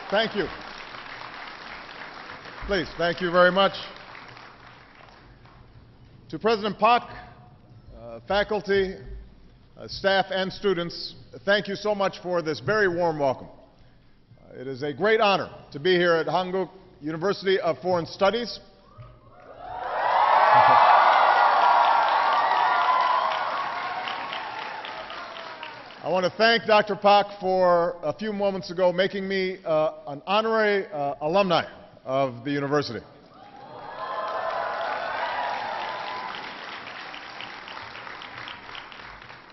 Thank you. Please, thank you very much. To President Barck, faculty, staff, and students, thank you so much for this very warm welcome. It is a great honor to be here at Hankuk University of Foreign Studies. I want to thank Dr. Barck for a few moments ago making me an honorary alumni of the university.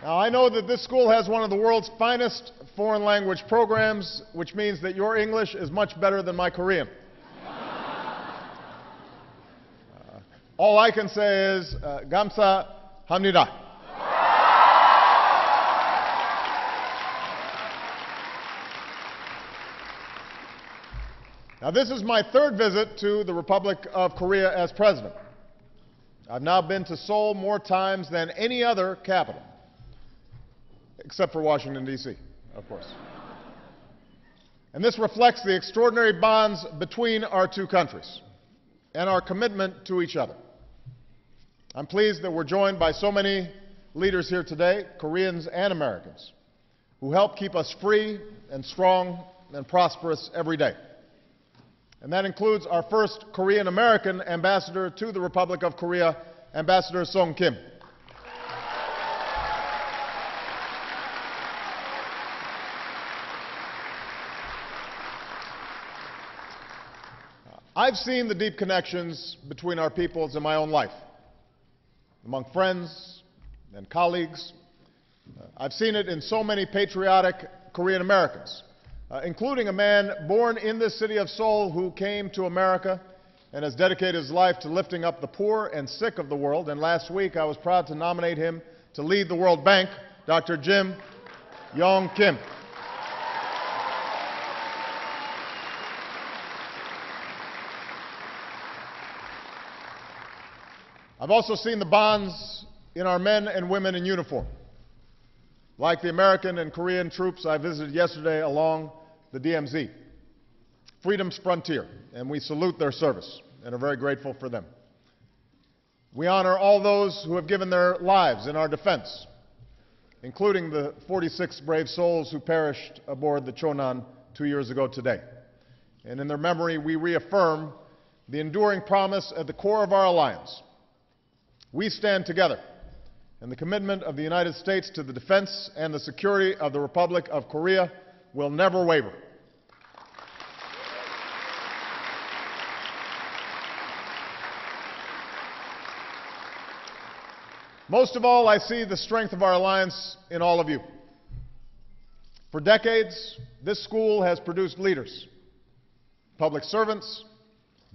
Now, I know that this school has one of the world's finest foreign language programs, which means that your English is much better than my Korean. All I can say is, 감사합니다. Now, this is my third visit to the Republic of Korea as president. I've now been to Seoul more times than any other capital, except for Washington, D.C., of course. And this reflects the extraordinary bonds between our two countries and our commitment to each other. I'm pleased that we're joined by so many leaders here today, Koreans and Americans, who help keep us free and strong and prosperous every day. And that includes our first Korean-American ambassador to the Republic of Korea, Ambassador Song Kim. I've seen the deep connections between our peoples in my own life, among friends and colleagues. I've seen it in so many patriotic Korean Americans, including a man born in this city of Seoul who came to America and has dedicated his life to lifting up the poor and sick of the world. And last week, I was proud to nominate him to lead the World Bank, Dr. Jim Yong Kim. I've also seen the bonds in our men and women in uniform. Like the American and Korean troops I visited yesterday along the DMZ, freedom's frontier, and we salute their service and are very grateful for them. We honor all those who have given their lives in our defense, including the 46 brave souls who perished aboard the Chonan 2 years ago today. And in their memory, we reaffirm the enduring promise at the core of our alliance. We stand together, and the commitment of the United States to the defense and the security of the Republic of Korea will never waver. Most of all, I see the strength of our alliance in all of you. For decades, this school has produced leaders, public servants,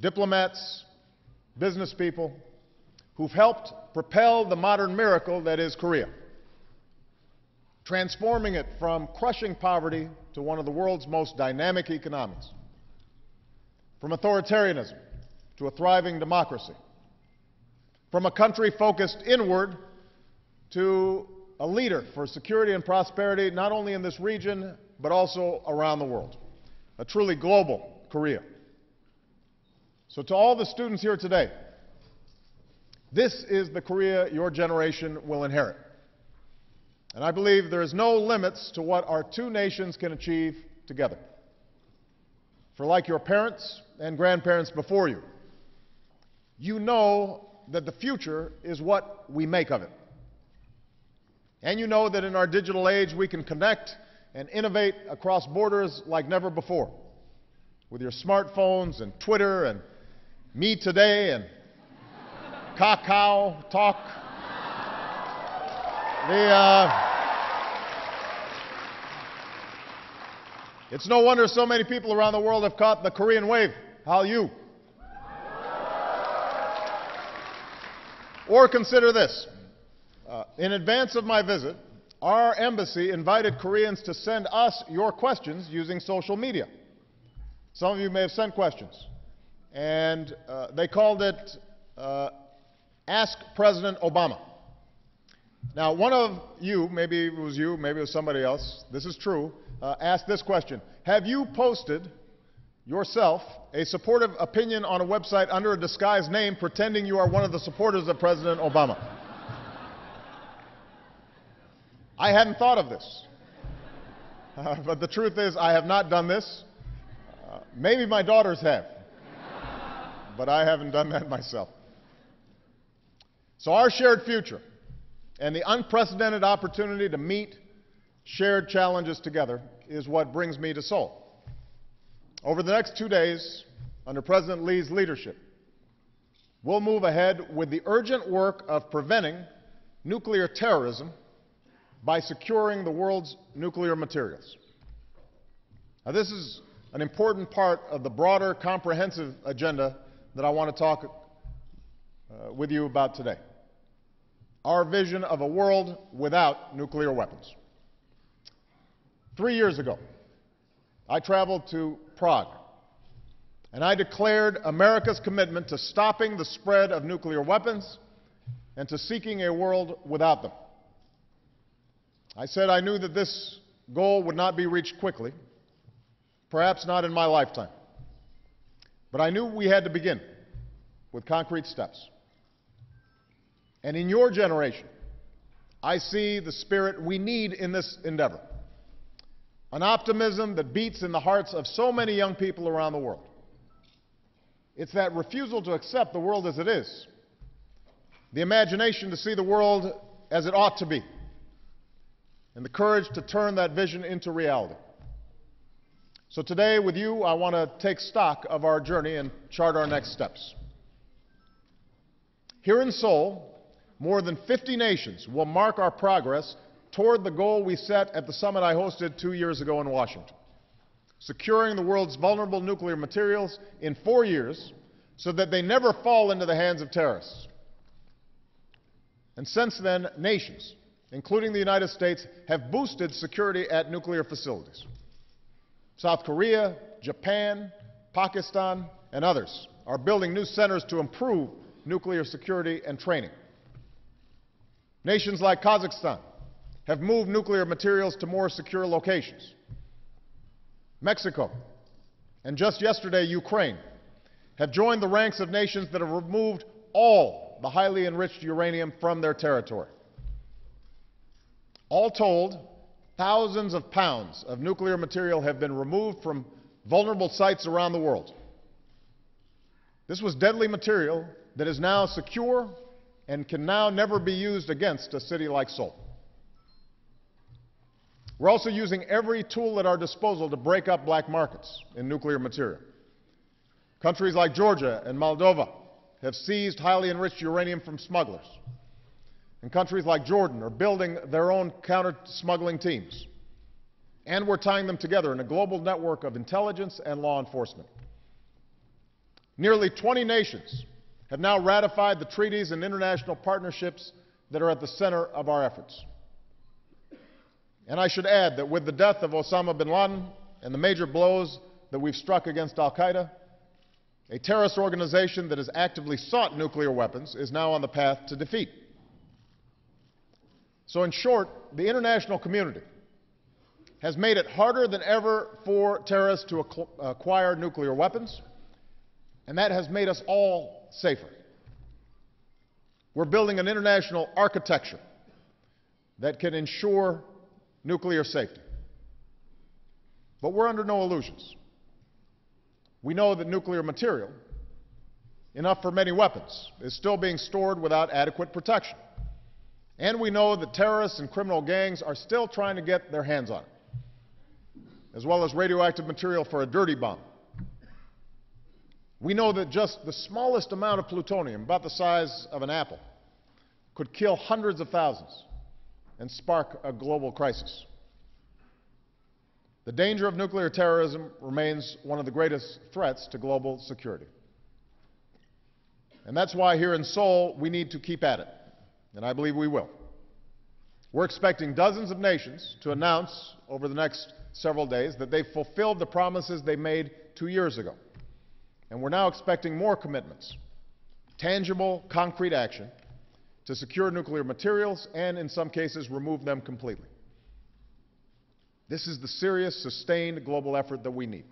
diplomats, business people, who've helped propel the modern miracle that is Korea, transforming it from crushing poverty to one of the world's most dynamic economies, from authoritarianism to a thriving democracy, from a country focused inward to a leader for security and prosperity not only in this region but also around the world, a truly global Korea. So to all the students here today, this is the Korea your generation will inherit. And I believe there is no limits to what our two nations can achieve together. For like your parents and grandparents before you, you know that the future is what we make of it. And you know that in our digital age we can connect and innovate across borders like never before. With your smartphones and Twitter and Me Today and Kakao Talk. It's no wonder so many people around the world have caught the Korean wave. How you? Or consider this. In advance of my visit, our embassy invited Koreans to send us your questions using social media. Some of you may have sent questions. And they called it Ask President Obama. Now, one of you, maybe it was somebody else, this is true, asked this question. Have you posted yourself a supportive opinion on a website under a disguised name, pretending you are one of the supporters of President Obama. I hadn't thought of this. But the truth is, I have not done this. Maybe my daughters have. But I haven't done that myself. So our shared future and the unprecedented opportunity to meet shared challenges together is what brings me to Seoul. Over the next 2 days, under President Lee's leadership, we'll move ahead with the urgent work of preventing nuclear terrorism by securing the world's nuclear materials. Now, this is an important part of the broader, comprehensive agenda that I want to talk with you about today. Our vision of a world without nuclear weapons. 3 years ago, I traveled to Prague, and I declared America's commitment to stopping the spread of nuclear weapons and to seeking a world without them. I said I knew that this goal would not be reached quickly, perhaps not in my lifetime. But I knew we had to begin with concrete steps. And in your generation, I see the spirit we need in this endeavor. An optimism that beats in the hearts of so many young people around the world. It's that refusal to accept the world as it is, the imagination to see the world as it ought to be, and the courage to turn that vision into reality. So today, with you, I want to take stock of our journey and chart our next steps. Here in Seoul, more than 50 nations will mark our progress toward the goal we set at the summit I hosted 2 years ago in Washington, securing the world's vulnerable nuclear materials in 4 years so that they never fall into the hands of terrorists. And since then, nations, including the United States, have boosted security at nuclear facilities. South Korea, Japan, Pakistan, and others are building new centers to improve nuclear security and training. Nations like Kazakhstan have moved nuclear materials to more secure locations. Mexico, and just yesterday, Ukraine, have joined the ranks of nations that have removed all the highly enriched uranium from their territory. All told, thousands of pounds of nuclear material have been removed from vulnerable sites around the world. This was deadly material that is now secure and can now never be used against a city like Seoul. We're also using every tool at our disposal to break up black markets in nuclear material. Countries like Georgia and Moldova have seized highly enriched uranium from smugglers. And countries like Jordan are building their own counter-smuggling teams. And we're tying them together in a global network of intelligence and law enforcement. Nearly 20 nations have now ratified the treaties and international partnerships that are at the center of our efforts. And I should add that with the death of Osama bin Laden and the major blows that we've struck against al-Qaeda, a terrorist organization that has actively sought nuclear weapons is now on the path to defeat. So in short, the international community has made it harder than ever for terrorists to acquire nuclear weapons, and that has made us all safer. We're building an international architecture that can ensure nuclear safety. But we're under no illusions. We know that nuclear material, enough for many weapons, is still being stored without adequate protection. And we know that terrorists and criminal gangs are still trying to get their hands on it, as well as radioactive material for a dirty bomb. We know that just the smallest amount of plutonium, about the size of an apple, could kill hundreds of thousands and spark a global crisis. The danger of nuclear terrorism remains one of the greatest threats to global security. And that's why here in Seoul, we need to keep at it. And I believe we will. We're expecting dozens of nations to announce over the next several days that they've fulfilled the promises they made 2 years ago. And we're now expecting more commitments, tangible, concrete action to secure nuclear materials and, in some cases, remove them completely. This is the serious, sustained global effort that we need.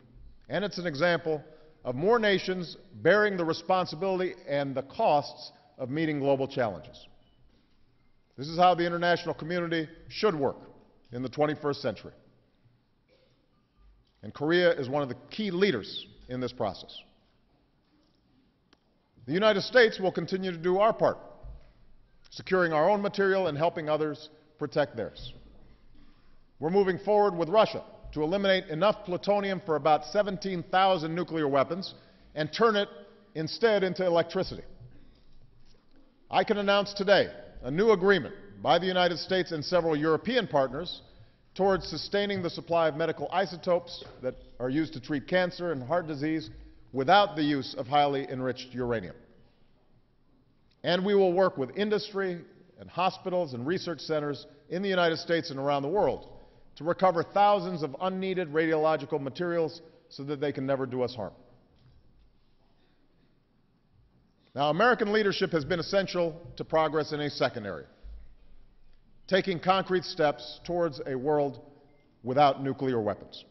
And it's an example of more nations bearing the responsibility and the costs of meeting global challenges. This is how the international community should work in the 21st century. And Korea is one of the key leaders in this process. The United States will continue to do our part, securing our own material and helping others protect theirs. We're moving forward with Russia to eliminate enough plutonium for about 17,000 nuclear weapons and turn it instead into electricity. I can announce today a new agreement by the United States and several European partners towards sustaining the supply of medical isotopes that are used to treat cancer and heart disease without the use of highly enriched uranium. And we will work with industry and hospitals and research centers in the United States and around the world to recover thousands of unneeded radiological materials so that they can never do us harm. Now, American leadership has been essential to progress in a second area, taking concrete steps towards a world without nuclear weapons.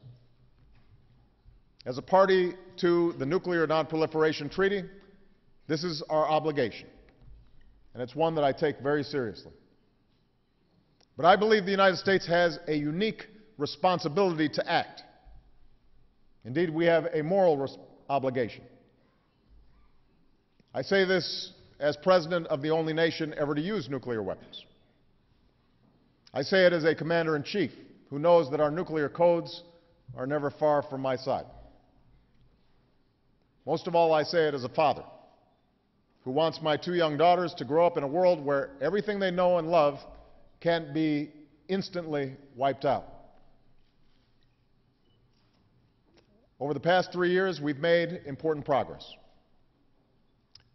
As a party to the Nuclear Non-Proliferation Treaty, this is our obligation, and it's one that I take very seriously. But I believe the United States has a unique responsibility to act. Indeed, we have a moral obligation. I say this as president of the only nation ever to use nuclear weapons. I say it as a commander-in-chief who knows that our nuclear codes are never far from my side. Most of all, I say it as a father who wants my two young daughters to grow up in a world where everything they know and love can't be instantly wiped out. Over the past 3 years, we've made important progress.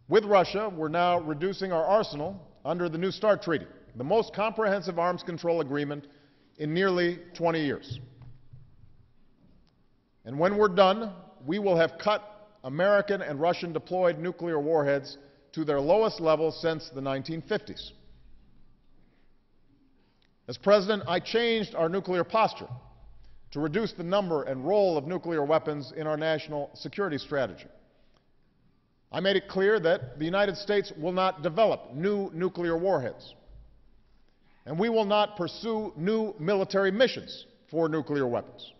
With Russia, we're now reducing our arsenal under the New START Treaty, the most comprehensive arms control agreement in nearly 20 years. And when we're done, we will have cut American and Russian deployed nuclear warheads to their lowest level since the 1950s. As president, I changed our nuclear posture to reduce the number and role of nuclear weapons in our national security strategy. I made it clear that the United States will not develop new nuclear warheads, and we will not pursue new military missions for nuclear weapons.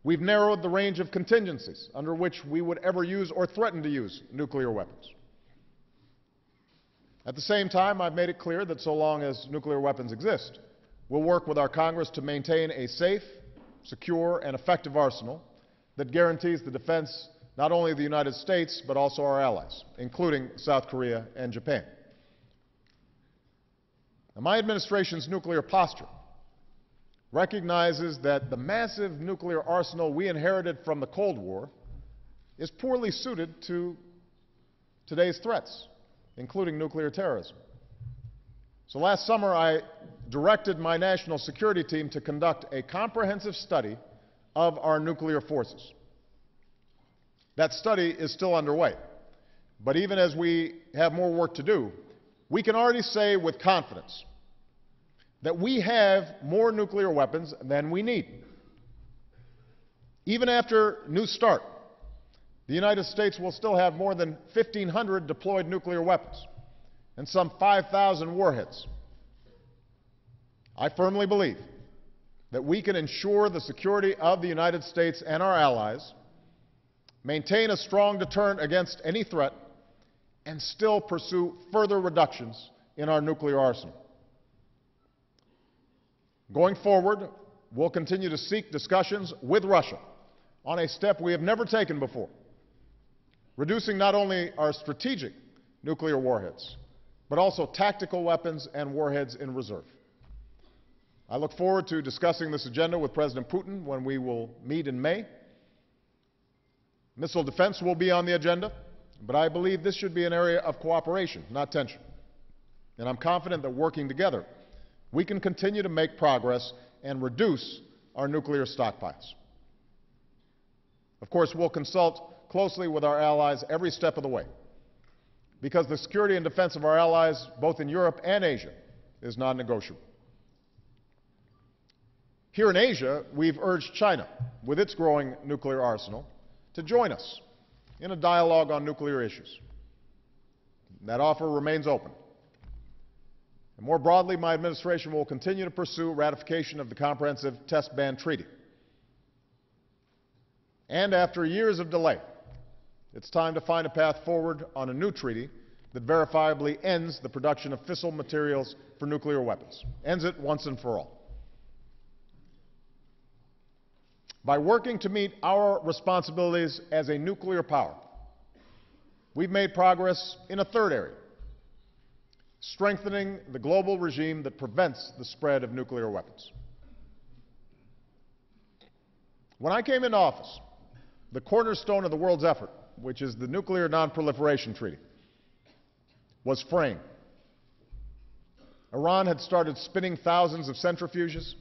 We've narrowed the range of contingencies under which we would ever use or threaten to use nuclear weapons. At the same time, I've made it clear that so long as nuclear weapons exist, we'll work with our Congress to maintain a safe, secure, and effective arsenal that guarantees the defense not only of the United States, but also our allies, including South Korea and Japan. Now, my administration's nuclear posture recognizes that the massive nuclear arsenal we inherited from the Cold War is poorly suited to today's threats, including nuclear terrorism. So last summer, I directed my national security team to conduct a comprehensive study of our nuclear forces. That study is still underway, but even as we have more work to do, we can already say with confidence that we have more nuclear weapons than we need. Even after New START, the United States will still have more than 1,500 deployed nuclear weapons and some 5,000 warheads. I firmly believe that we can ensure the security of the United States and our allies, maintain a strong deterrent against any threat, and still pursue further reductions in our nuclear arsenal. Going forward, we'll continue to seek discussions with Russia on a step we have never taken before, reducing not only our strategic nuclear warheads, but also tactical weapons and warheads in reserve. I look forward to discussing this agenda with President Putin when we will meet in May. Missile defense will be on the agenda, but I believe this should be an area of cooperation, not tension. And I'm confident that working together, we can continue to make progress and reduce our nuclear stockpiles. Of course, we'll consult closely with our allies every step of the way, because the security and defense of our allies, both in Europe and Asia, is non-negotiable. Here in Asia, we've urged China, with its growing nuclear arsenal, to join us in a dialogue on nuclear issues. That offer remains open. And more broadly, my administration will continue to pursue ratification of the Comprehensive Test Ban Treaty. And after years of delay, it's time to find a path forward on a new treaty that verifiably ends the production of fissile materials for nuclear weapons, ends it once and for all. By working to meet our responsibilities as a nuclear power, we've made progress in a third area: strengthening the global regime that prevents the spread of nuclear weapons. When I came into office, the cornerstone of the world's effort, which is the Nuclear Non-Proliferation Treaty, was framed. Iran had started spinning thousands of centrifuges.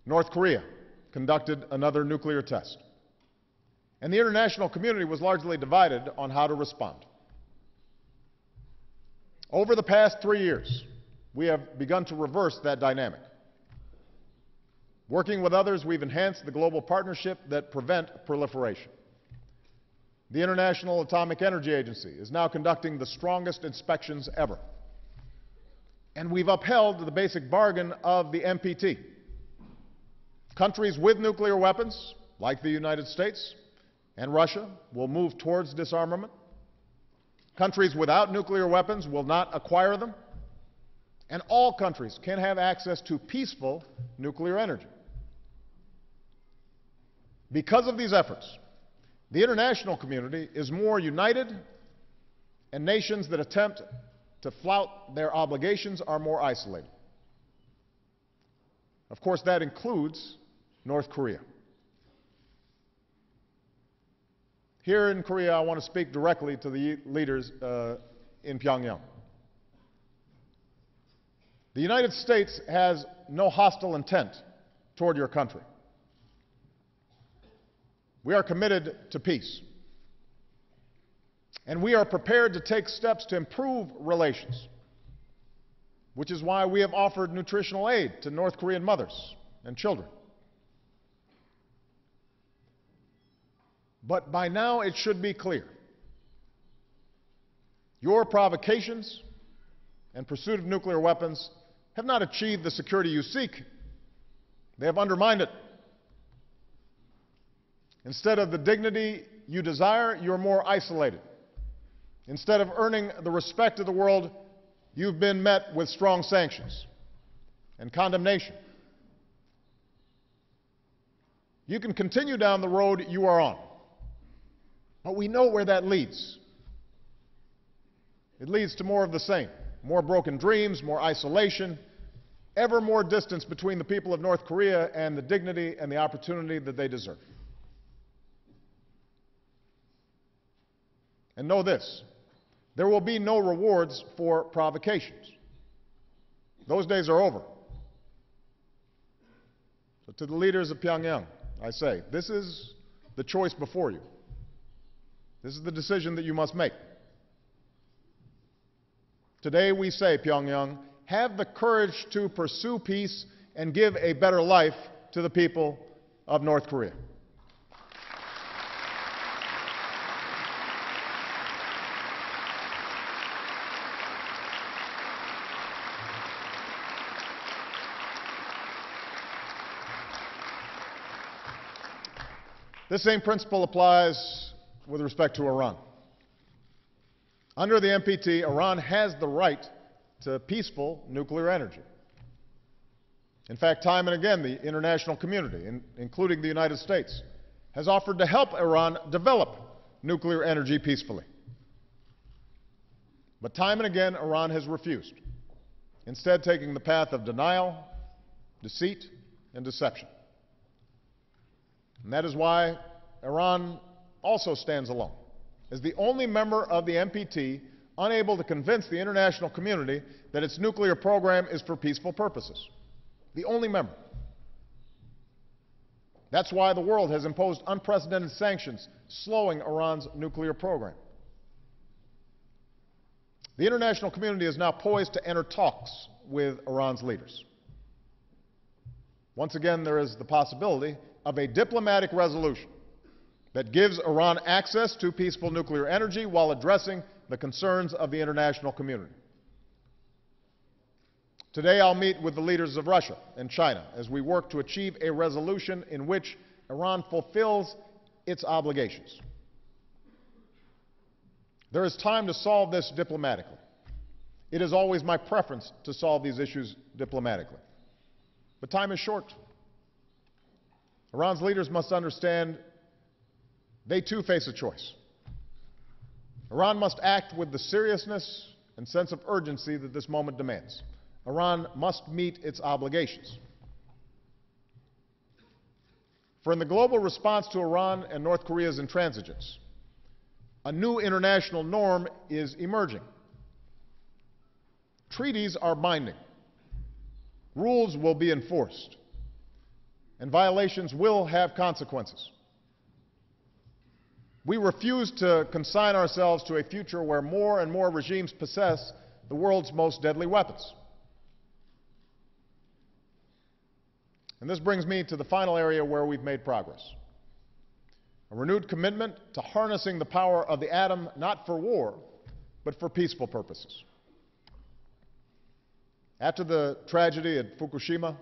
North Korea conducted another nuclear test. And the international community was largely divided on how to respond. Over the past 3 years, we have begun to reverse that dynamic. Working with others, we've enhanced the global partnership that prevent proliferation. The International Atomic Energy Agency is now conducting the strongest inspections ever. And we've upheld the basic bargain of the NPT. Countries with nuclear weapons, like the United States and Russia, will move towards disarmament. Countries without nuclear weapons will not acquire them. And all countries can have access to peaceful nuclear energy. Because of these efforts, the international community is more united, and nations that attempt to flout their obligations are more isolated. Of course, that includes North Korea. Here in Korea, I want to speak directly to the leaders in Pyongyang. The United States has no hostile intent toward your country. We are committed to peace. And we are prepared to take steps to improve relations, which is why we have offered nutritional aid to North Korean mothers and children. But by now it should be clear: your provocations and pursuit of nuclear weapons have not achieved the security you seek. They have undermined it. Instead of the dignity you desire, you're more isolated. Instead of earning the respect of the world, you've been met with strong sanctions and condemnation. You can continue down the road you are on, but we know where that leads. It leads to more of the same: more broken dreams, more isolation, ever more distance between the people of North Korea and the dignity and the opportunity that they deserve. And know this: there will be no rewards for provocations. Those days are over. So to the leaders of Pyongyang, I say, this is the choice before you. This is the decision that you must make. Today we say, Pyongyang, have the courage to pursue peace and give a better life to the people of North Korea. This same principle applies with respect to Iran. Under the NPT, Iran has the right to peaceful nuclear energy. In fact, time and again, the international community, including the United States, has offered to help Iran develop nuclear energy peacefully. But time and again, Iran has refused, instead taking the path of denial, deceit, and deception. And that is why Iran also stands alone, as the only member of the NPT unable to convince the international community that its nuclear program is for peaceful purposes. The only member. That's why the world has imposed unprecedented sanctions, slowing Iran's nuclear program. The international community is now poised to enter talks with Iran's leaders. Once again, there is the possibility of a diplomatic resolution that gives Iran access to peaceful nuclear energy while addressing the concerns of the international community. Today, I'll meet with the leaders of Russia and China as we work to achieve a resolution in which Iran fulfills its obligations. There is time to solve this diplomatically. It is always my preference to solve these issues diplomatically. But time is short. Iran's leaders must understand they too face a choice. Iran must act with the seriousness and sense of urgency that this moment demands. Iran must meet its obligations. For in the global response to Iran and North Korea's intransigence, a new international norm is emerging. Treaties are binding. Rules will be enforced. And violations will have consequences. We refuse to consign ourselves to a future where more and more regimes possess the world's most deadly weapons. And this brings me to the final area where we've made progress. A renewed commitment to harnessing the power of the atom, not for war, but for peaceful purposes. After the tragedy at Fukushima,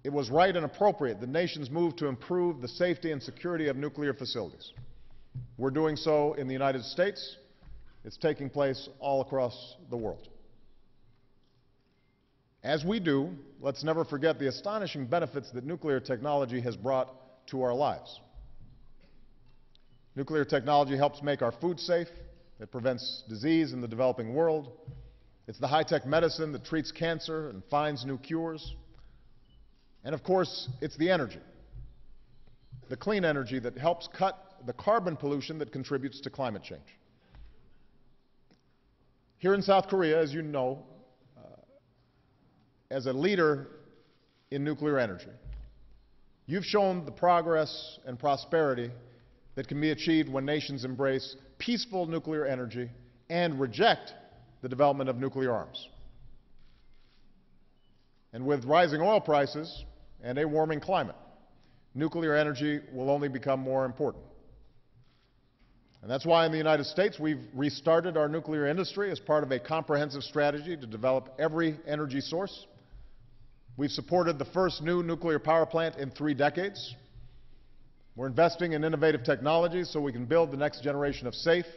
it was right and appropriate that nations moved to improve the safety and security of nuclear facilities. We're doing so in the United States. It's taking place all across the world. As we do, let's never forget the astonishing benefits that nuclear technology has brought to our lives. Nuclear technology helps make our food safe. It prevents disease in the developing world. It's the high-tech medicine that treats cancer and finds new cures. And of course, it's the energy, the clean energy that helps cut the carbon pollution that contributes to climate change. Here in South Korea, as you know, as a leader in nuclear energy, you've shown the progress and prosperity that can be achieved when nations embrace peaceful nuclear energy and reject the development of nuclear arms. And with rising oil prices and a warming climate, nuclear energy will only become more important. And that's why in the United States we've restarted our nuclear industry as part of a comprehensive strategy to develop every energy source. We've supported the first new nuclear power plant in 3 decades. We're investing in innovative technologies so we can build the next generation of safe,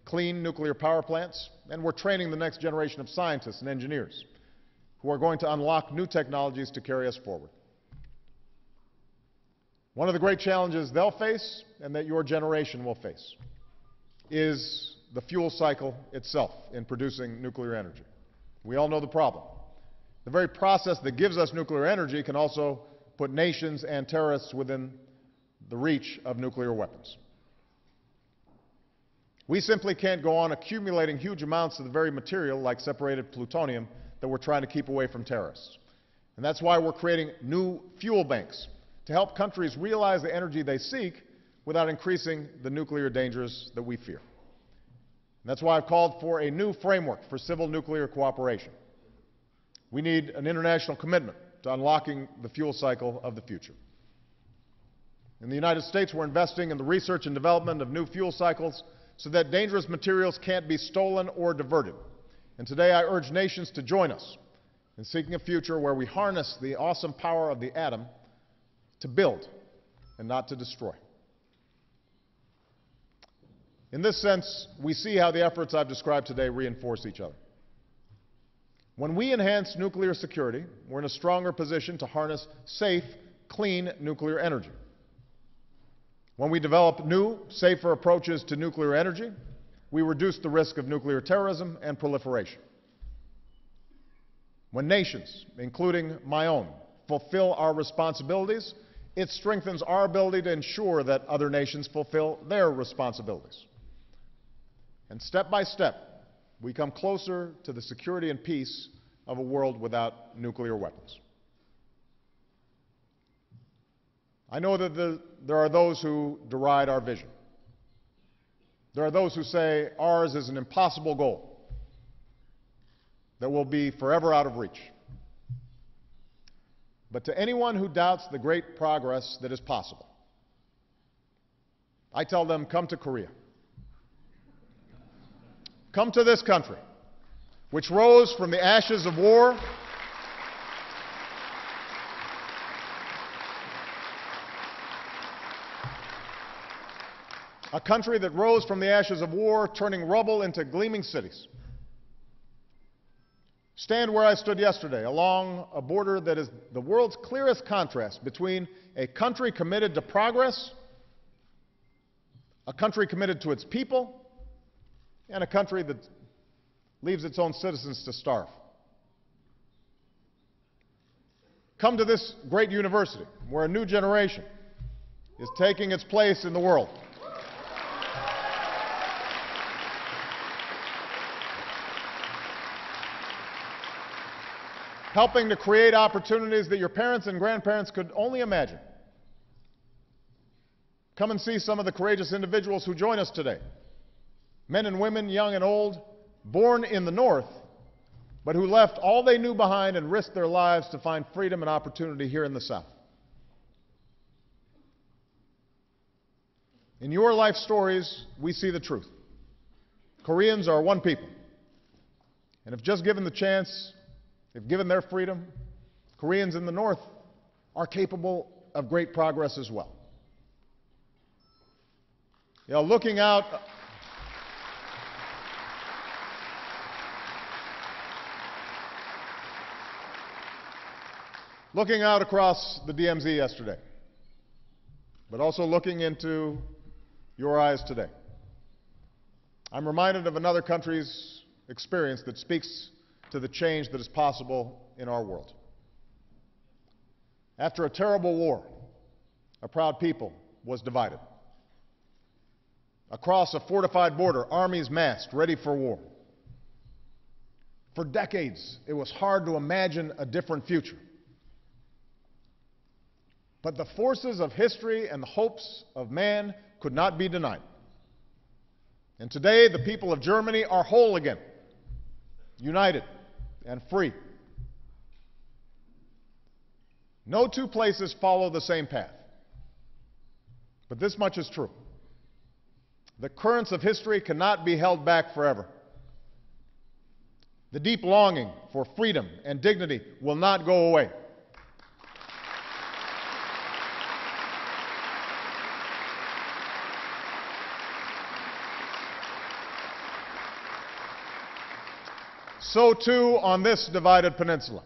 clean nuclear power plants, and we're training the next generation of scientists and engineers who are going to unlock new technologies to carry us forward. One of the great challenges they'll face, and that your generation will face, is the fuel cycle itself in producing nuclear energy. We all know the problem. The very process that gives us nuclear energy can also put nations and terrorists within the reach of nuclear weapons. We simply can't go on accumulating huge amounts of the very material, like separated plutonium, that we're trying to keep away from terrorists. And that's why we're creating new fuel banks to help countries realize the energy they seek without increasing the nuclear dangers that we fear. And that's why I've called for a new framework for civil nuclear cooperation. We need an international commitment to unlocking the fuel cycle of the future. In the United States, we're investing in the research and development of new fuel cycles so that dangerous materials can't be stolen or diverted. And today I urge nations to join us in seeking a future where we harness the awesome power of the atom to build and not to destroy. In this sense, we see how the efforts I've described today reinforce each other. When we enhance nuclear security, we're in a stronger position to harness safe, clean nuclear energy. When we develop new, safer approaches to nuclear energy, we reduce the risk of nuclear terrorism and proliferation. When nations, including my own, fulfill our responsibilities, it strengthens our ability to ensure that other nations fulfill their responsibilities. And step by step, we come closer to the security and peace of a world without nuclear weapons. I know that there are those who deride our vision. There are those who say ours is an impossible goal that will be forever out of reach. But to anyone who doubts the great progress that is possible, I tell them, come to Korea. Come to this country, which rose from the ashes of war, a country that rose from the ashes of war, turning rubble into gleaming cities. Stand where I stood yesterday, along a border that is the world's clearest contrast between a country committed to progress, a country committed to its people, and a country that leaves its own citizens to starve. Come to this great university, where a new generation is taking its place in the world. Helping to create opportunities that your parents and grandparents could only imagine. Come and see some of the courageous individuals who join us today. Men and women, young and old, born in the North, but who left all they knew behind and risked their lives to find freedom and opportunity here in the South. In your life stories, we see the truth. Koreans are one people. And if just given the chance, if given their freedom, Koreans in the North are capable of great progress as well. You know, looking out across the DMZ yesterday, but also looking into your eyes today, I'm reminded of another country's experience that speaks to the change that is possible in our world. After a terrible war, a proud people was divided. Across a fortified border, armies massed, ready for war. For decades, it was hard to imagine a different future. But the forces of history and the hopes of man could not be denied. And today, the people of Germany are whole again, united and free. No two places follow the same path. But this much is true. The currents of history cannot be held back forever. The deep longing for freedom and dignity will not go away. So too on this divided peninsula.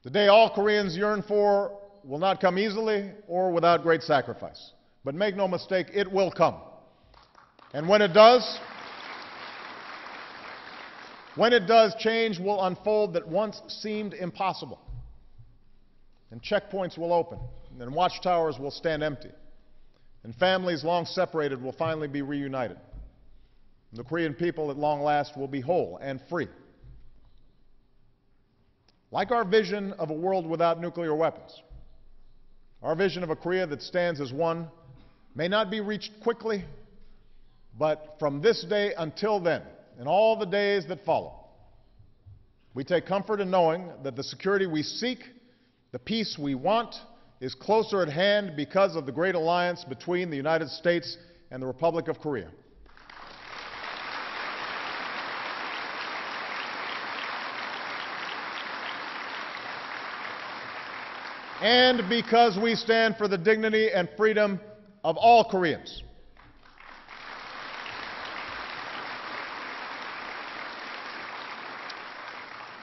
The day all Koreans yearn for will not come easily or without great sacrifice. But make no mistake, it will come. And when it does, change will unfold that once seemed impossible. And checkpoints will open, and watchtowers will stand empty, and families long separated will finally be reunited. The Korean people at long last will be whole and free. Like our vision of a world without nuclear weapons, our vision of a Korea that stands as one may not be reached quickly, but from this day until then, and all the days that follow, we take comfort in knowing that the security we seek, the peace we want, is closer at hand because of the great alliance between the United States and the Republic of Korea. And because we stand for the dignity and freedom of all Koreans.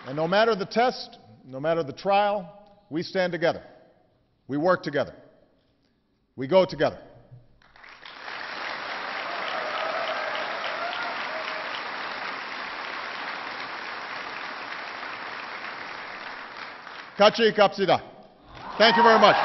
And no matter the test, no matter the trial, we stand together. We work together. We go together. 같이 갑시다. Thank you very much.